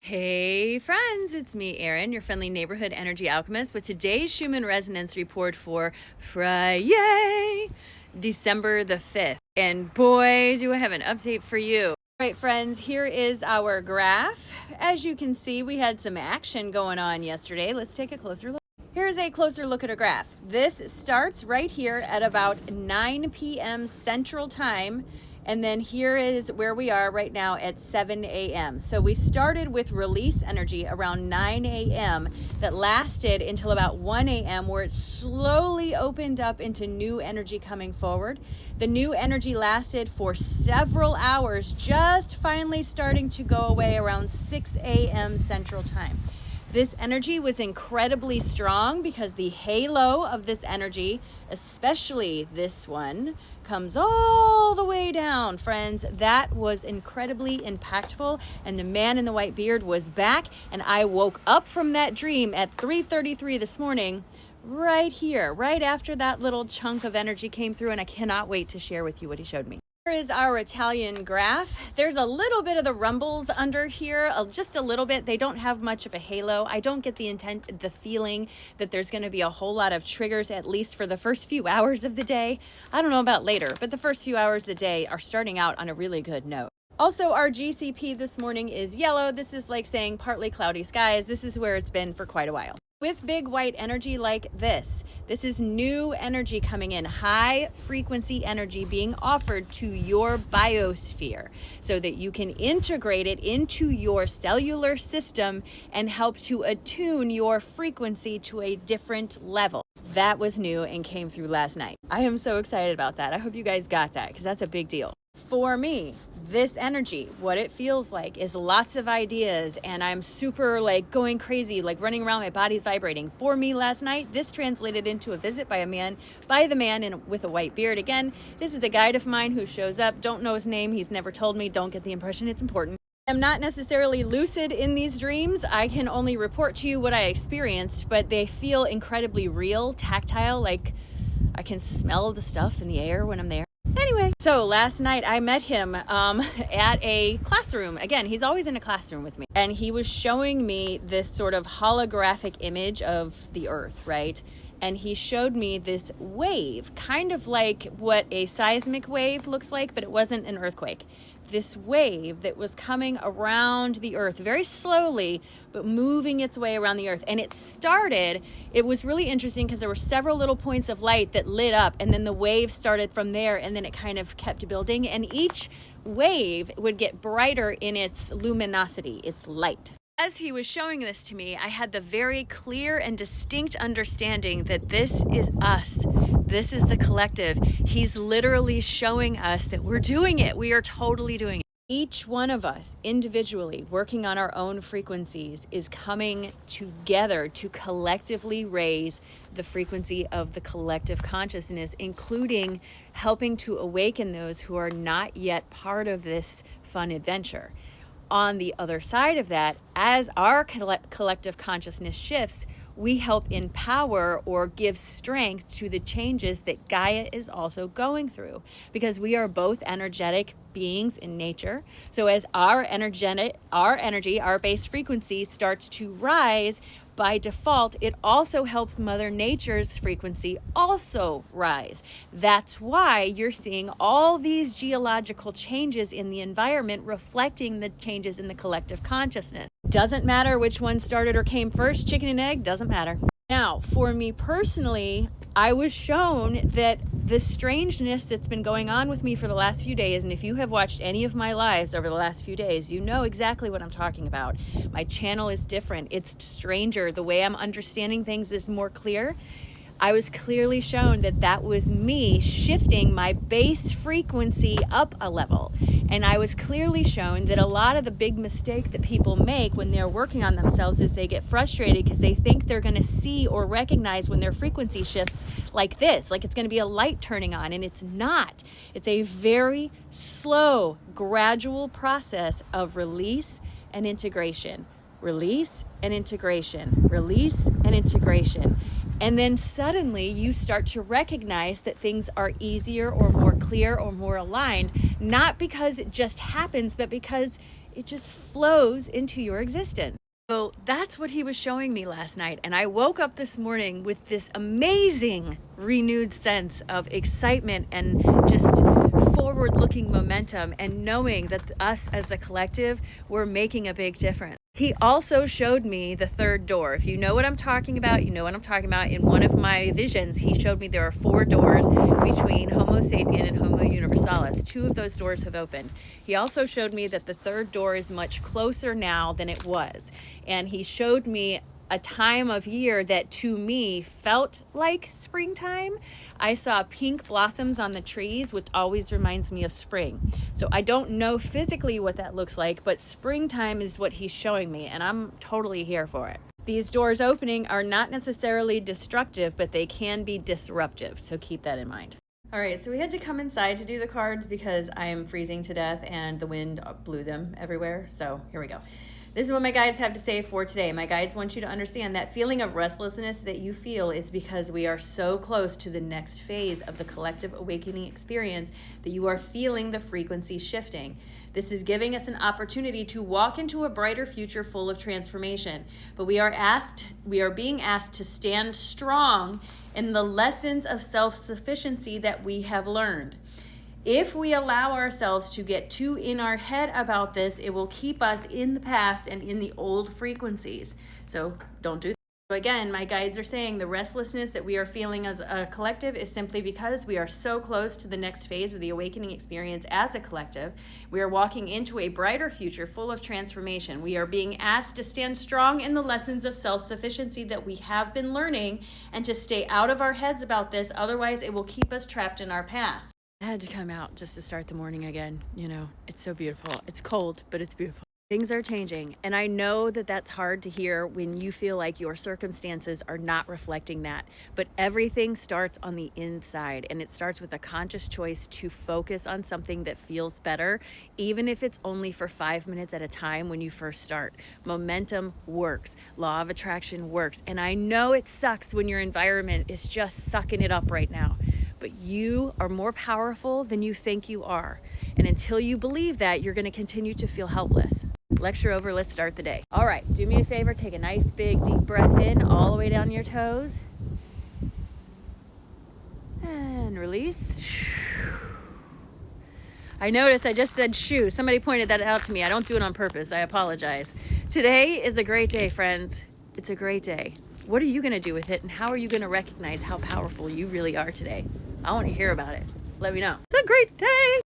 Hey friends, it's me, Erin, your friendly neighborhood energy alchemist, with today's Schumann resonance report for Friday, December the 5th. And boy, do I have an update for you. All right, friends, here is our graph. As you can see, we had some action going on yesterday. Let's take a closer look. Here's a closer look at a graph. This starts right here at about 9 p.m. Central Time. And then here is where we are right now at 7 a.m. So we started with release energy around 9 a.m. that lasted until about 1 a.m. where it slowly opened up into new energy coming forward. The new energy lasted for several hours, just finally starting to go away around 6 a.m. Central Time. This energy was incredibly strong because the halo of this energy, especially this one, comes all the way down, friends. That was incredibly impactful, and the man in the white beard was back, and I woke up from that dream at 3:33 this morning, right here, right after that little chunk of energy came through, and I cannot wait to share with you what he showed me. Here is our Italian graph. There's a little bit of the rumbles under here, just a little bit. They don't have much of a halo. I don't get the feeling that there's going to be a whole lot of triggers, at least for the first few hours of the day. I don't know about later, but the first few hours of the day are starting out on a really good note. Also, our GCP this morning is yellow. This is like saying partly cloudy skies. This is where it's been for quite a while. With big white energy like this is new energy coming in, high frequency energy being offered to your biosphere so that you can integrate it into your cellular system and help to attune your frequency to a different level. That was new and came through last night. I am so excited about that. I hope you guys got that because that's a big deal. For me, this energy, what it feels like is lots of ideas, and I'm super going crazy, running around, my body's vibrating. For me last night, this translated into a visit by the man with a white beard. Again, this is a guide of mine who shows up. Don't know his name. He's never told me. Don't get the impression it's important. I'm not necessarily lucid in these dreams. I can only report to you what I experienced, but they feel incredibly real, tactile, like I can smell the stuff in the air when I'm there. Anyway, so last night I met him at a classroom. Again, he's always in a classroom with me. And he was showing me this sort of holographic image of the earth, right? And he showed me this wave, kind of like what a seismic wave looks like, but it wasn't an earthquake. This wave that was coming around the earth very slowly, but moving its way around the earth. And it was really interesting because there were several little points of light that lit up, and then the wave started from there, and then it kind of kept building. And each wave would get brighter in its luminosity, its light. As he was showing this to me, I had the very clear and distinct understanding that this is us. This is the collective. He's literally showing us that we're doing it. We are totally doing it. Each one of us individually working on our own frequencies is coming together to collectively raise the frequency of the collective consciousness, including helping to awaken those who are not yet part of this fun adventure. On the other side of that, as our collective consciousness shifts, we help empower or give strength to the changes that Gaia is also going through, because we are both energetic beings in nature. So as our energy, our base frequency starts to rise, by default, it also helps Mother Nature's frequency also rise. That's why you're seeing all these geological changes in the environment reflecting the changes in the collective consciousness. Doesn't matter which one started or came first, chicken and egg, doesn't matter. Now, for me personally, I was shown that the strangeness that's been going on with me for the last few days, and if you have watched any of my lives over the last few days, you know exactly what I'm talking about. My channel is different. It's stranger. The way I'm understanding things is more clear. I was clearly shown that that was me shifting my base frequency up a level. And I was clearly shown that a lot of the big mistake that people make when they're working on themselves is they get frustrated because they think they're going to see or recognize when their frequency shifts like this, like it's going to be a light turning on, and it's not. It's a very slow, gradual process of release and integration. Release and integration. Release and integration. And then suddenly you start to recognize that things are easier or more clear or more aligned, not because it just happens, but because it just flows into your existence. So that's what he was showing me last night. And I woke up this morning with this amazing renewed sense of excitement and just forward looking momentum, and knowing that us as the collective, we're making a big difference. He also showed me the third door. If you know what I'm talking about, you know what I'm talking about. In one of my visions, he showed me there are 4 doors between Homo sapien and Homo universalis. 2 of those doors have opened. He also showed me that the third door is much closer now than it was. And he showed me a time of year that to me felt like springtime. I saw pink blossoms on the trees, which always reminds me of spring. So I don't know physically what that looks like, but springtime is what he's showing me, and I'm totally here for it. These doors opening are not necessarily destructive, but they can be disruptive, so keep that in mind. All right, so we had to come inside to do the cards because I am freezing to death and the wind blew them everywhere. So here we go. This is what my guides have to say for today. My guides want you to understand that feeling of restlessness that you feel is because we are so close to the next phase of the collective awakening experience that you are feeling the frequency shifting. This is giving us an opportunity to walk into a brighter future full of transformation. But we are being asked to stand strong in the lessons of self-sufficiency that we have learned. If we allow ourselves to get too in our head about this, it will keep us in the past and in the old frequencies. So don't do that. So again, my guides are saying the restlessness that we are feeling as a collective is simply because we are so close to the next phase of the awakening experience as a collective. We are walking into a brighter future full of transformation. We are being asked to stand strong in the lessons of self-sufficiency that we have been learning and to stay out of our heads about this. Otherwise, it will keep us trapped in our past. I had to come out just to start the morning again. You know, it's so beautiful. It's cold, but it's beautiful. Things are changing. And I know that that's hard to hear when you feel like your circumstances are not reflecting that. But everything starts on the inside, and it starts with a conscious choice to focus on something that feels better, even if it's only for 5 minutes at a time when you first start. Momentum works. Law of attraction works. And I know it sucks when your environment is just sucking it up right now. But you are more powerful than you think you are. And until you believe that, you're going to continue to feel helpless. Lecture over, let's start the day. All right, do me a favor, take a nice big deep breath in all the way down your toes. And release. I noticed I just said shoo. Somebody pointed that out to me. I don't do it on purpose. I apologize. Today is a great day, friends. It's a great day. What are you going to do with it, and how are you going to recognize how powerful you really are today? I want to hear about it. Let me know. It's a great day.